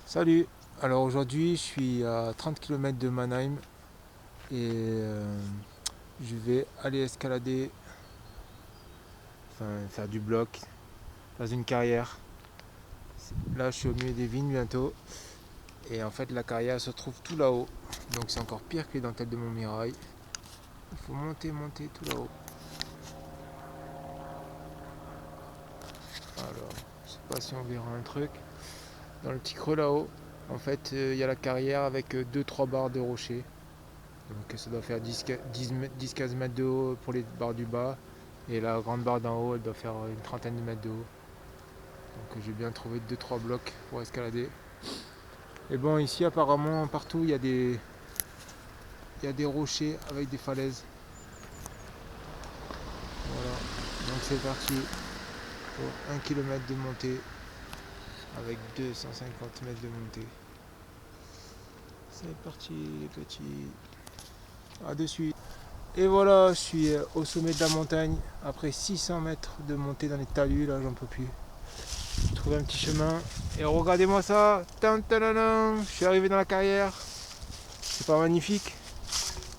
Salut, alors aujourd'hui je suis à 30 km de Mannheim et je vais aller escalader, enfin faire du bloc dans une carrière. Là je suis au milieu des vignes bientôt et en fait la carrière se trouve tout là-haut, donc c'est encore pire que les dentelles de Montmirail. Il faut monter tout là-haut. Alors je sais pas si on verra un truc. Dans le petit creux là-haut, en fait il y a la carrière avec 2-3 barres de rochers. Donc ça doit faire 10-15 mètres de haut pour les barres du bas. Et la grande barre d'en haut, elle doit faire une trentaine de mètres de haut. Donc j'ai bien trouvé 2-3 blocs pour escalader. Et bon, ici apparemment, partout, il y a des rochers avec des falaises. Voilà. Donc c'est parti pour 1 km de montée avec 250 mètres de montée. C'est parti les petits. À de suite. Et voilà, je suis au sommet de la montagne. Après 600 mètres de montée dans les talus, là j'en peux plus. J'ai trouvé un petit chemin. Et regardez-moi ça. Je suis arrivé dans la carrière. C'est pas magnifique.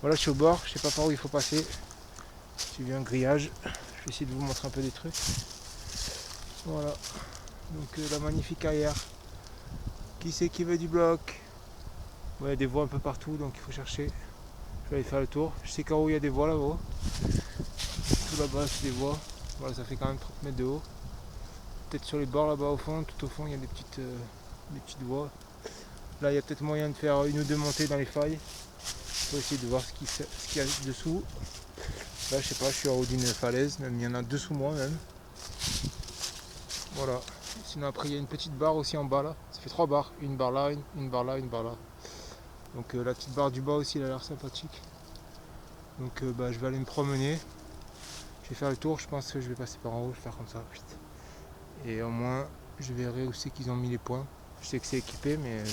Voilà, je suis au bord. Je sais pas par où il faut passer. J'ai vu un grillage. Je vais essayer de vous montrer un peu des trucs. Voilà. Donc la magnifique carrière. Qui c'est qui veut du bloc? Il y a des voies un peu partout, donc il faut chercher. Je vais aller faire le tour. Je sais qu'en haut il y a des voies là-haut. Tout là-bas c'est des voies. Voilà, ça fait quand même 30 mètres de haut. Peut-être sur les bords là-bas au fond, tout au fond il y a des petites voies. Là il y a peut-être moyen de faire une ou deux montées dans les failles. Faut essayer de voir ce qu'il y a dessous. Là je sais pas, je suis en haut d'une falaise, même il y en a dessous moi même. Voilà. Sinon après il y a une petite barre aussi en bas là. Ça fait 3 barres. Une barre là, une barre là, une barre là. Donc la petite barre du bas aussi elle a l'air sympathique. Donc je vais aller me promener. Je vais faire le tour, je pense que je vais passer par en haut, je vais faire comme ça. Et au moins je verrai où c'est qu'ils ont mis les points. Je sais que c'est équipé mais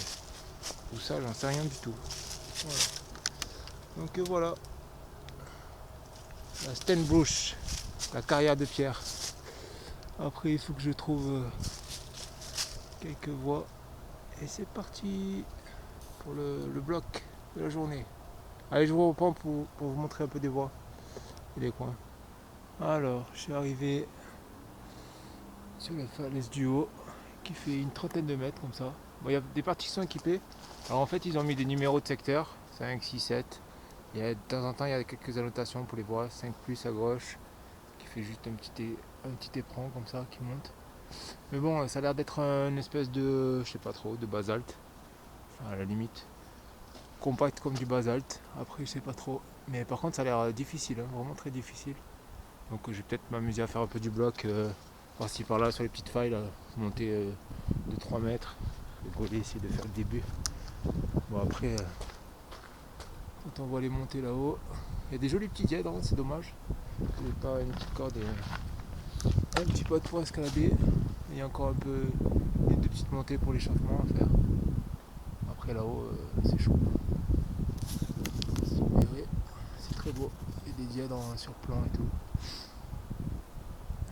où ça j'en sais rien du tout. Voilà. Donc voilà. La Stenbruch, la carrière de pierre. Après il faut que je trouve quelques voies. Et c'est parti pour le bloc de la journée. Allez, je vous reprends pour vous montrer un peu des voies et des coins. Alors, je suis arrivé sur la falaise du haut qui fait une trentaine de mètres comme ça. Bon, il y a des parties qui sont équipées. Alors en fait, ils ont mis des numéros de secteur 5, 6, 7. Et de temps en temps, il y a quelques annotations pour les voies. 5 plus à gauche qui fait juste un petit éperon comme ça qui monte. Mais bon, ça a l'air d'être une espèce de, je sais pas trop, de basalte. Enfin, à la limite. Compact comme du basalte. Après, je sais pas trop. Mais par contre, ça a l'air difficile, hein, vraiment très difficile. Donc, je vais peut-être m'amuser à faire un peu du bloc par-ci par-là sur les petites failles, là, monter de 3 mètres. Rigoler, essayer de faire le début. Bon, après, quand on voit les montées là-haut, il y a des jolis petits dièdres, hein, c'est dommage. J'ai pas une petite corde et un petit pot pour escalader. Il y a encore un peu des deux petites montées pour l'échauffement à faire. Après là-haut, c'est chaud. Vous verrez, c'est très beau. Il y a des dièdres en surplomb et tout.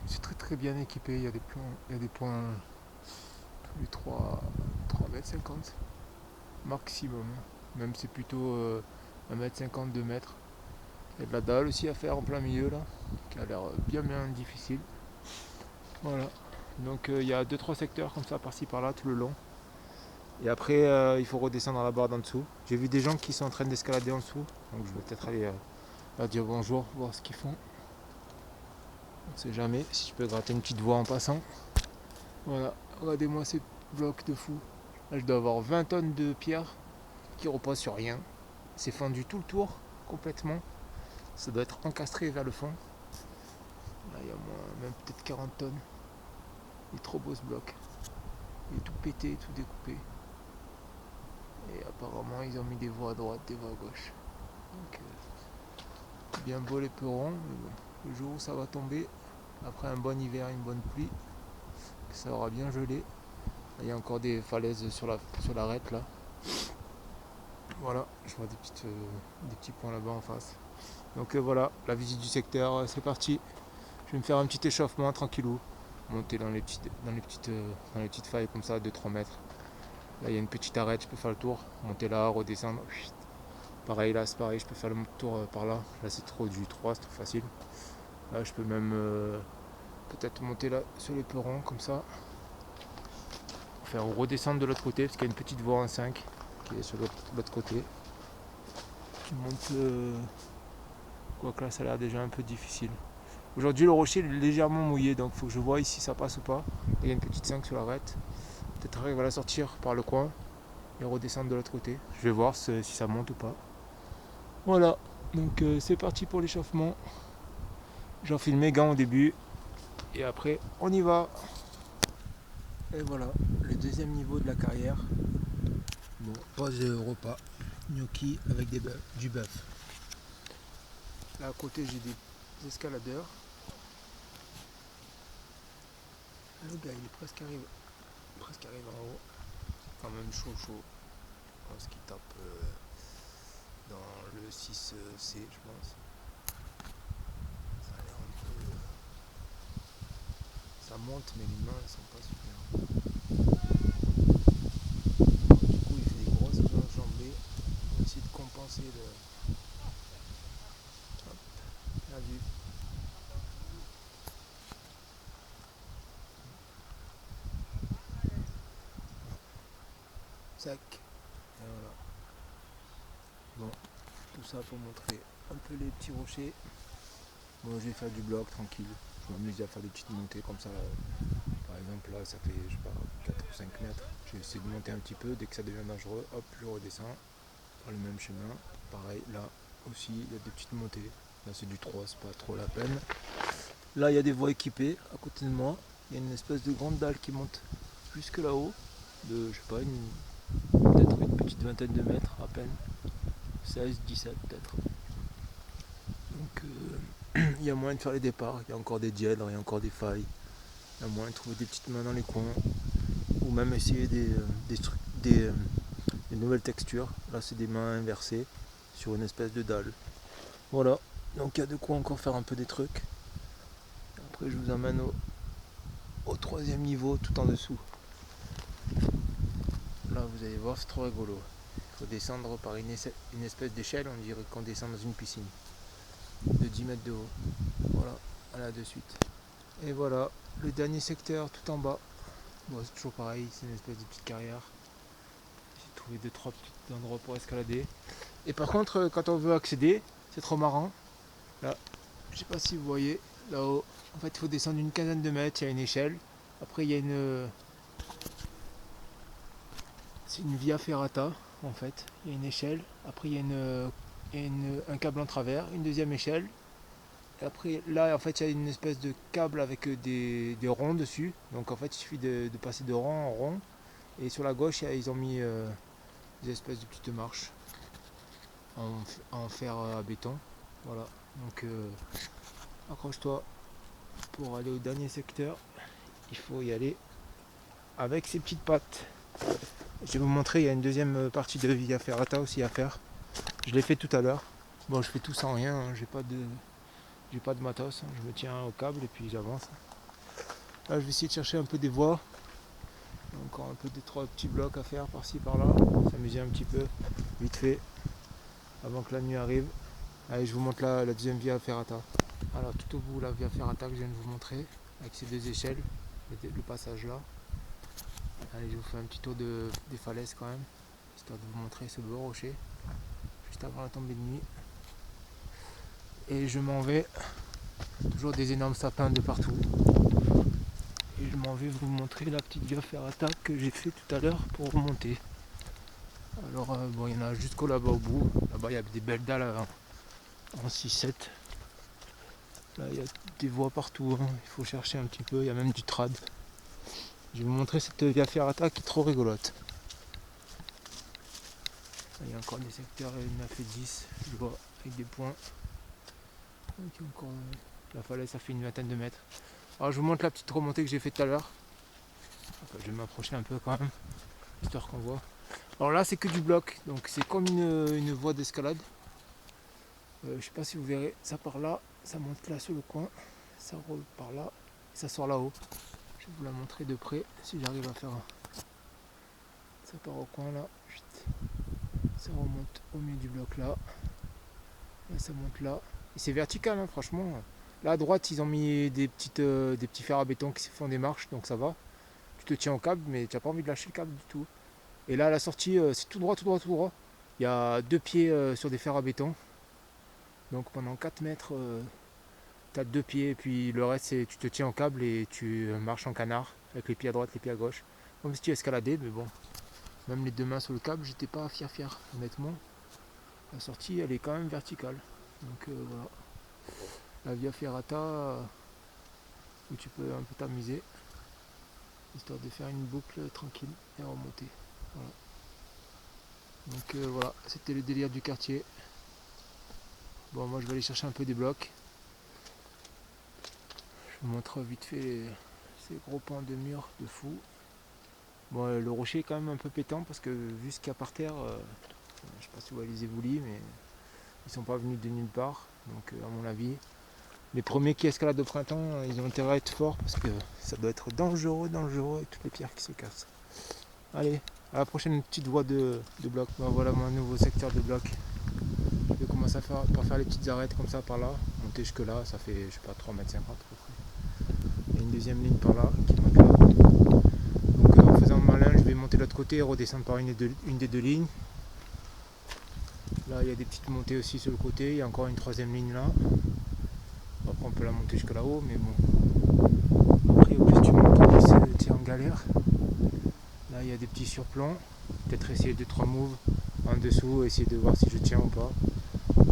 C'est très très bien équipé. Il y a des points tous les 3,50 m maximum. Même c'est plutôt 1,50 m, 2 mètres. Il y a de la dalle aussi à faire en plein milieu là, qui a l'air bien bien difficile. Voilà. Donc il y a 2-3 secteurs comme ça par-ci par-là tout le long. Et après il faut redescendre à la barre d'en dessous. J'ai vu des gens qui sont en train d'escalader en dessous. Donc je vais peut-être aller leur dire bonjour, voir ce qu'ils font. On sait jamais si je peux gratter une petite voie en passant. Voilà, regardez-moi ces blocs de fou. Là je dois avoir 20 tonnes de pierre qui reposent sur rien. C'est fendu tout le tour, complètement. Ça doit être encastré vers le fond. Là il y a même peut-être 40 tonnes. Il est trop beau ce bloc. Il est tout pété, tout découpé. Et apparemment ils ont mis des voies à droite, des voies à gauche. Donc bien beau les perrons, mais bon, le jour où ça va tomber, après un bon hiver, une bonne pluie, ça aura bien gelé. Là, il y a encore des falaises sur l'arête là. Voilà, je vois des petits points là-bas en face. Donc voilà, la visite du secteur, c'est parti. Je vais me faire un petit échauffement tranquillou. Monter dans les petites failles comme ça, 2-3 mètres. Là il y a une petite arête, je peux faire le tour, monter là, redescendre. Pareil là c'est pareil, je peux faire le tour par là. Là c'est trop du 3, c'est trop facile. Là je peux même peut-être monter là sur les perrons comme ça. Enfin redescendre de l'autre côté parce qu'il y a une petite voie en 5 qui est sur l'autre côté. Qui monte quoique là ça a l'air déjà un peu difficile. Aujourd'hui le rocher est légèrement mouillé donc il faut que je vois ici ça passe ou pas. Il y a une petite 5 sur l'arête. Peut-être qu'il va la sortir par le coin et redescendre de l'autre côté. Je vais voir si ça monte ou pas. Voilà, donc c'est parti pour l'échauffement. J'enfile mes gants au début et après on y va. Et voilà, le deuxième niveau de la carrière. Bon, pause repas, gnocchi avec du bœuf. Là à côté j'ai des escaladeurs. Le gars il est presque arrivé en haut. Quand même chaud. Je pense qu'il tape dans le 6C je pense. Ça a l'air un peu. Ça monte mais les mains elles sont pas super. Du coup il fait des grosses enjambées. On va essayer de compenser la vue. Sac. Et voilà. Bon, tout ça pour montrer un peu les petits rochers. Bon, je vais faire du bloc tranquille. Je m'amuse à faire des petites montées comme ça. Par exemple, là, ça fait, je sais pas, 4 ou 5 mètres. Je vais essayer de monter un petit peu. Dès que ça devient dangereux, hop, je redescends par le même chemin. Pareil, là aussi, il y a des petites montées. Là, c'est du 3, c'est pas trop la peine. Là, il y a des voies équipées à côté de moi. Il y a une espèce de grande dalle qui monte jusque là-haut. De, je sais pas, peut-être une petite vingtaine de mètres à peine. 16, 17 peut-être. Donc il y a moyen de faire les départs, il y a encore des gels, il y a encore des failles, il y a moyen de trouver des petites mains dans les coins, ou même essayer des nouvelles textures. Là c'est des mains inversées sur une espèce de dalle. Voilà, donc il y a de quoi encore faire un peu des trucs. Après je vous emmène au troisième niveau tout en dessous. Là vous allez voir c'est trop rigolo. Il faut descendre par une espèce d'échelle, on dirait qu'on descend dans une piscine de 10 mètres de haut. Voilà, là de suite. Et voilà, le dernier secteur tout en bas. Bon, c'est toujours pareil, c'est une espèce de petite carrière. J'ai trouvé 2-3 petits endroits pour escalader. Et par contre, quand on veut accéder, c'est trop marrant. Là, je sais pas si vous voyez, là-haut, en fait, il faut descendre une quinzaine de mètres, il y a une échelle. Après, il y a c'est une via ferrata, en fait. Il y a une échelle. Après, il y a un câble en travers, une deuxième échelle. Et après, là, en fait, il y a une espèce de câble avec des ronds dessus. Donc, en fait, il suffit de passer de rond en rond. Et sur la gauche, ils ont mis des espèces de petites marches en fer à béton. Voilà. Donc, accroche-toi pour aller au dernier secteur. Il faut y aller avec ses petites pattes. Je vais vous montrer, il y a une deuxième partie de Via Ferrata aussi à faire. Je l'ai fait tout à l'heure. Bon, je fais tout sans rien, hein. J'ai pas de matos, hein. Je me tiens au câble et puis j'avance. Là, je vais essayer de chercher un peu des voies. Encore un peu des 3 petits blocs à faire par-ci par-là. S'amuser un petit peu, vite fait, avant que la nuit arrive. Allez, je vous montre la deuxième Via Ferrata. Alors, tout au bout, la Via Ferrata que je viens de vous montrer, avec ces deux échelles, le passage là. Allez, je vous fais un petit tour des falaises quand même, histoire de vous montrer ce beau rocher, juste avant la tombée de nuit. Et je m'en vais, toujours des énormes sapins de partout. Et je m'en vais vous montrer la petite Via Ferrata que j'ai fait tout à l'heure pour remonter. Alors, bon, il y en a jusqu'au là-bas au bout. Là-bas, il y a des belles dalles en 6-7. Là, il y a des voies partout, hein. Il faut chercher un petit peu, il y a même du trad. Je vais vous montrer cette Via Ferrata qui est trop rigolote. Là, il y a encore des secteurs 9 et 10, je vois, avec des points. Donc, encore, la falaise, ça fait une vingtaine de mètres. Alors, je vous montre la petite remontée que j'ai faite tout à l'heure. Enfin, je vais m'approcher un peu quand même, histoire qu'on voit. Alors là, c'est que du bloc, donc c'est comme une voie d'escalade. Je sais pas si vous verrez, ça part là, ça monte là sur le coin, ça roule par là, et ça sort là-haut. Je vais vous la montrer de près si j'arrive à faire Ça part au coin là. Ça remonte au milieu du bloc là. Là ça monte là. Et c'est vertical hein, franchement. Là à droite ils ont mis des petits fers à béton qui font des marches, donc ça va. Tu te tiens au câble mais tu n'as pas envie de lâcher le câble du tout. Et là à la sortie c'est tout droit, tout droit, tout droit. Il y a 2 pieds sur des fers à béton. Donc pendant 4 mètres tu as 2 pieds et puis le reste c'est tu te tiens au câble et tu marches en canard avec les pieds à droite, les pieds à gauche. Comme si tu escaladais, mais bon. Même les 2 mains sur le câble, j'étais pas fier honnêtement. La sortie elle est quand même verticale. Donc voilà. La Via Ferrata où tu peux un peu t'amuser. Histoire de faire une boucle tranquille et remonter. Voilà. Donc voilà, c'était le délire du quartier. Bon moi je vais aller chercher un peu des blocs. Je vous montre vite fait ces gros pans de mur de fou. Bon le rocher est quand même un peu pétant parce que vu ce qu'il y a par terre, je sais pas si vous voyez les éboulis mais ils sont pas venus de nulle part. Donc à mon avis, les premiers qui escaladent au printemps, ils ont intérêt à être forts parce que ça doit être dangereux avec toutes les pierres qui se cassent. Allez, à la prochaine petite voie de bloc. Ben voilà mon nouveau secteur de bloc. Je vais commencer par faire les petites arêtes comme ça par là. Monter jusque là, ça fait je sais pas 3,50 m à peu près. Il y a une deuxième ligne par là qui monte là. Donc en faisant le malin, je vais monter de l'autre côté et redescendre par une des 2 lignes. Là il y a des petites montées aussi sur le côté, il y a encore une 3e ligne là. Après on peut la monter jusque là-haut, mais bon. Après au plus tu montes, au plus tu es en galère. Là il y a des petits surplombs. Peut-être essayer 2-3 moves en dessous, essayer de voir si je tiens ou pas. Il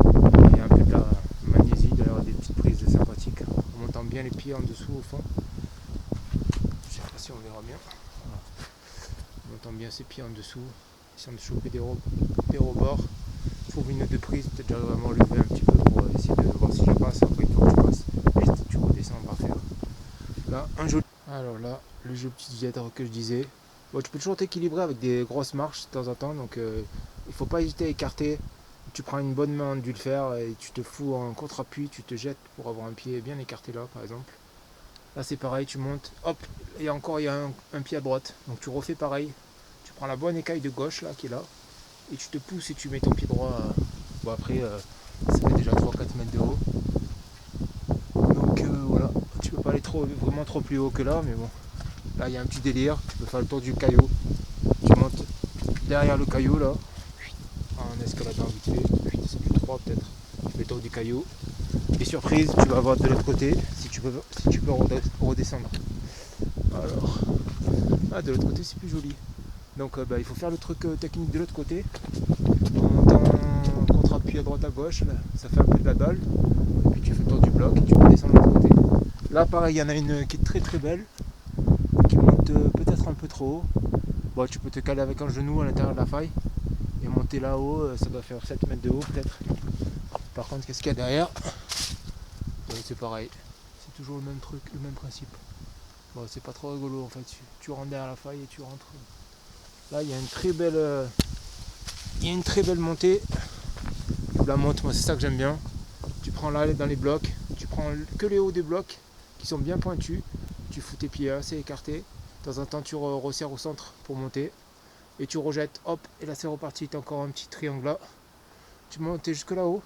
y a un peu de la magnésie, d'ailleurs des petites prises sympathiques. En montant bien les pieds en dessous au fond. Je sais pas si on verra bien. Voilà. En montant bien ses pieds en dessous, essayant de choper des rebords. Je trouve une ou 2 prises, peut-être j'arrive vraiment à lever un petit peu pour essayer de voir si je passe. Après une fois que tu passes, vite tu redescends par terre. Là, un joli. Alors là, le jeu petit dièdre que je disais. Bon, tu peux toujours t'équilibrer avec des grosses marches de temps en temps, donc il faut pas hésiter à écarter. Tu prends une bonne main du fer et tu te fous en contre-appui, tu te jettes pour avoir un pied bien écarté là par exemple. Là c'est pareil, tu montes, hop, et encore il y a un pied à droite. Donc tu refais pareil, tu prends la bonne écaille de gauche là qui est là, et tu te pousses et tu mets ton pied droit. Bon après ça fait déjà 3-4 mètres de haut. Donc voilà, tu peux pas aller vraiment trop plus haut que là, mais bon. Là il y a un petit délire, tu peux faire le tour du caillou. Tu montes derrière le caillou là, en escaladant vite fait, c'est plus 3 peut-être. Tu fais le tour du caillou. Et surprise, tu vas voir de l'autre côté si tu peux redescendre. Alors, de l'autre côté c'est plus joli. Donc il faut faire le truc technique de l'autre côté. En montant en contre-appui à droite à gauche, là, ça fait un peu de la dalle. Et puis tu fais le tour du bloc et tu redescends de l'autre côté. Là pareil, il y en a une qui est très très belle, qui monte peut-être un peu trop haut. Bon, tu peux te caler avec un genou à l'intérieur de la faille et monter là-haut, ça doit faire 7 mètres de haut peut-être. Par contre, qu'est-ce qu'il y a derrière? C'est pareil, c'est toujours le même truc, le même principe. Bon, c'est pas trop rigolo en fait, tu rentres derrière la faille et tu rentres. Là, il y a une très belle montée. Je la monte, moi c'est ça que j'aime bien. Tu prends là dans les blocs, tu prends que les hauts des blocs qui sont bien pointus, tu fous tes pieds assez écartés. De temps en temps, tu resserres au centre pour monter. Et tu rejettes, hop, et là c'est reparti, tu as encore un petit triangle là. Tu montes jusque là-haut.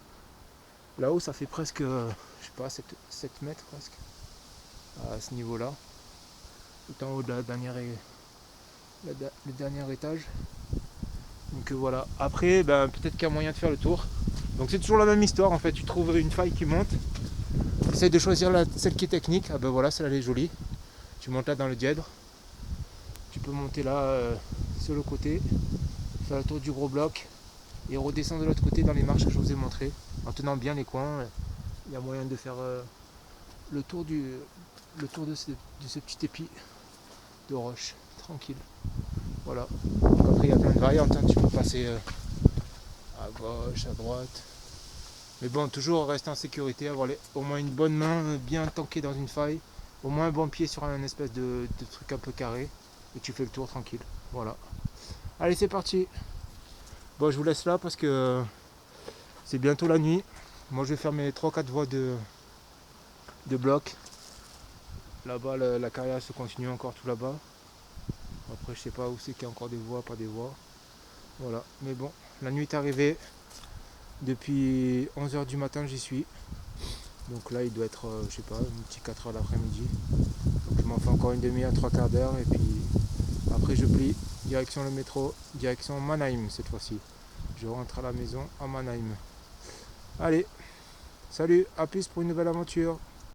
Là-haut, ça fait presque, je sais pas, 7 mètres presque. À ce niveau-là. Tout en haut de le dernier étage. Donc voilà. Après, peut-être qu'il y a moyen de faire le tour. Donc c'est toujours la même histoire en fait. Tu trouves une faille qui monte. Tu essaies de choisir celle qui est technique. Ah ben voilà, celle-là elle est jolie. Tu montes là dans le dièdre. Tu peux monter là sur le côté. Faire le tour du gros bloc. Et redescendre de l'autre côté dans les marches que je vous ai montré. En tenant bien les coins. Il y a moyen de faire le tour de ce petit épi de roche. Tranquille. Voilà. Donc après il y a plein de variantes. Tu peux passer à gauche, à droite. Mais bon, toujours rester en sécurité, avoir au moins une bonne main bien tankée dans une faille, au moins un bon pied sur un espèce de truc un peu carré, et tu fais le tour tranquille. Voilà. Allez, c'est parti. Bon, je vous laisse là parce que c'est bientôt la nuit. Moi, je vais faire mes 3-4 voies de bloc. Là-bas, la carrière se continue encore tout là-bas. Après je sais pas où c'est qu'il y a encore des voies, pas des voies. Voilà, mais bon, la nuit est arrivée. Depuis 11h du matin j'y suis. Donc là il doit être, je sais pas, un petit 4h l'après-midi. Donc je m'en fais encore une demi-heure, trois quarts d'heure et puis après je plie, direction le métro, direction Mannheim cette fois-ci. Je rentre à la maison à Mannheim. Allez, salut, à plus pour une nouvelle aventure.